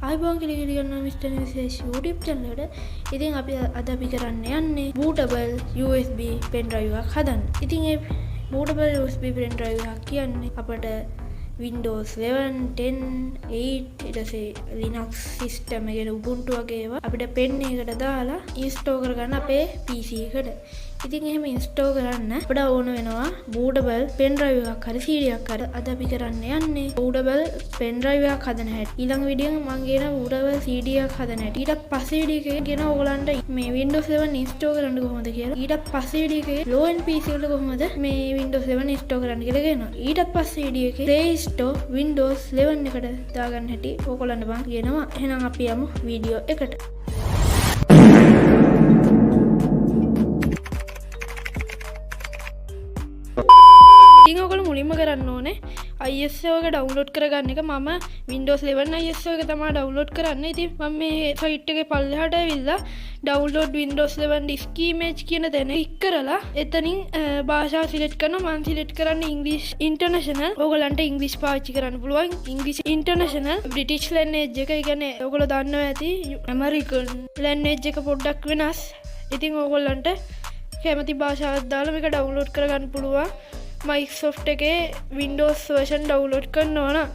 ආයිබෝන් කියලා mrnimdisas YouTube channel එකට. ඉතින් අපි අද කරන්න යන්නේ bootable USB pendrive එකක් හදන්න. ඉතින් ඒ bootable USB pendrive එකක් කියන්නේ අපිට Windows 11, 10, 8 ඊටසේ Linux system එකේ Ubuntu වගේ ඒවා අපිට pen එකකට දාලා install කරගන්න අපේ PC එකට. ඉතින් එහෙම install කරන්න අපිට ඕන වෙනවා bootable pendrive එකක් හරි CD එකක් හරි. අද අපි කරන්න යන්නේ bootable pendrive එකක් හදන හැටි. ඊළඟ වීඩියෝ එකෙන් මම කියන bootable CD එකක් හදන හැටි. ඊටත් පස්සේ වීඩියෝ එකේ කියන ඕගලන්ට මේ Windows 11 install කරන්න කොහොමද කියලා. ඊටත් පස්සේ වීඩියෝ එකේ low end PC වල කොහොමද මේ Windows 11 install කරන්න කියලා කියනවා. ඊටත් පස්සේ වීඩියෝ එකේ Play Store Windows 11 එකට දාගන්න හැටි ඕගලන්ට මම කියනවා. එහෙනම් අපි යමු වීඩියෝ එකට. ඉතින් ඔයගොල්ලෝ මුලින්ම කරන්න ඕනේ ISO එක ඩවුන්ලෝඩ් කරගන්න එක. මම Windows 11 ISO එක තමයි ඩවුන්ලෝඩ් කරන්නේ. ඉතින් මම මේ සයිට් එකේ පල්ලෙහාට ඇවිල්ලා download Windows 11 disk image කියන තැන ක්ලික් කරලා එතනින් භාෂාව සිලෙක්ට් කරනවා. මම සිලෙක්ට් කරන්නේ English International. ඔයගොල්ලන්ට English පාවිච්චි කරන්න පුළුවන්. English International British language එක. ඒ කියන්නේ ඔයගොල්ලෝ දන්නවා ඇති American language එක පොඩ්ඩක් වෙනස්. ඉතින් ඔයගොල්ලන්ට කැමති භාෂාවක් දාලා මේක ඩවුන්ලෝඩ් කරගන්න පුළුවන්. Microsoft එකේ Windows version download කරනවා නම්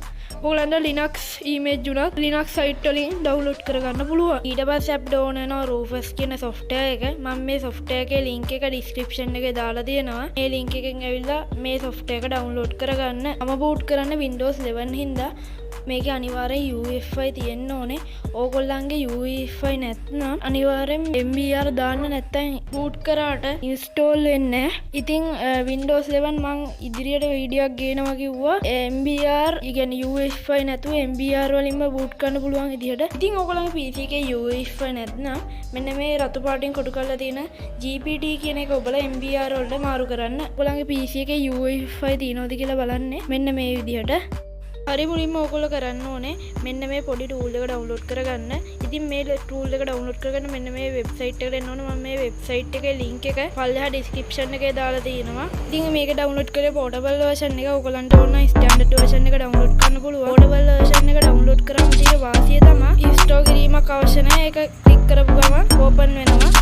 ඔයගලන්ට Linux image උනත් Linux site වලින් download කරගන්න පුළුවන්. ඊට පස්සේ අපිට ඕන වෙනවා Rufus කියන software එක. මම මේ software එකේ link එක description එකේ දාලා තියෙනවා. මේ link එකෙන් ඇවිල්ලා මේ software එක download කරගන්න. මම boot කරන්නේ Windows 11 හින්දා මේකේ අනිවාර්යෙන් UEFI තියෙන්න ඕනේ. ඕගොල්ලන්ගේ UEFI නැත්නම් අනිවාර්යෙන් MBR දාන්න නැත්නම් boot කරාට install වෙන්නේ නැහැ. ඉතින් Windows 11 මම ඉදිරියට වීඩියෝ එකක් ගේනවා කිව්වා. MBR කියන්නේ UEFI නැතුව MBR වලින්ම boot කරන්න පුළුවන් විදිහට. ඉතින් ඕගොල්ලන්ගේ PC එකේ UEFI නැත්නම් මෙන්න මේ රතු පාටින් කොටු කරලා තියෙන GPT කියන එක ඔබලා MBR වලට මාරු කරන්න. ඕගොල්ලන්ගේ PC එකේ UEFI තියෙනවද කියලා බලන්න. මෙන්න මේ විදිහට. හරි මුලින්ම ඔයගොල්ලෝ කරන්න ඕනේ මෙන්න මේ පොඩි tool එක download කරගන්න. ඉතින් මේ tool එක download කරගන්න මෙන්න මේ website එකට එන්න ඕනේ. මම මේ website එකේ link එක පල්ලෙහා description එකේ දාලා තියෙනවා. ඉතින් මේක download කරේ portable version එක. ඔයගොල්ලන්ට ඕන standard version එක download කරන්න පුළුවන්. portable version එක download කරාම තියෙන වාසිය තමයි install කිරීමක් අවශ්‍ය නැහැ. ඒක click කරපු ගමන් open වෙනවා.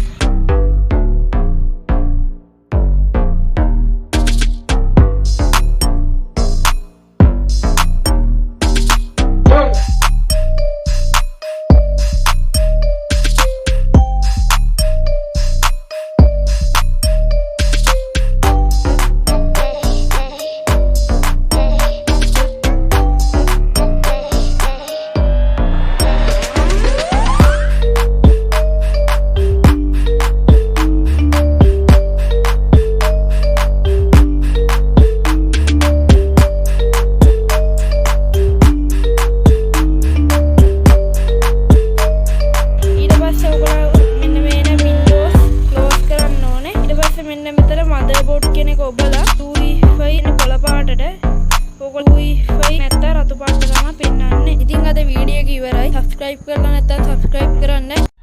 motherboard කියන එක ඔබලා UEFI නේ කොළ පාටට ඔයගොල්ලෝ UEFI නැත්නම් රතු පාටට තමයි පෙන්වන්නේ. ඉතින් අද වීඩියෝ එක ඉවරයි. subscribe කරලා නැත්නම් subscribe කරන්න.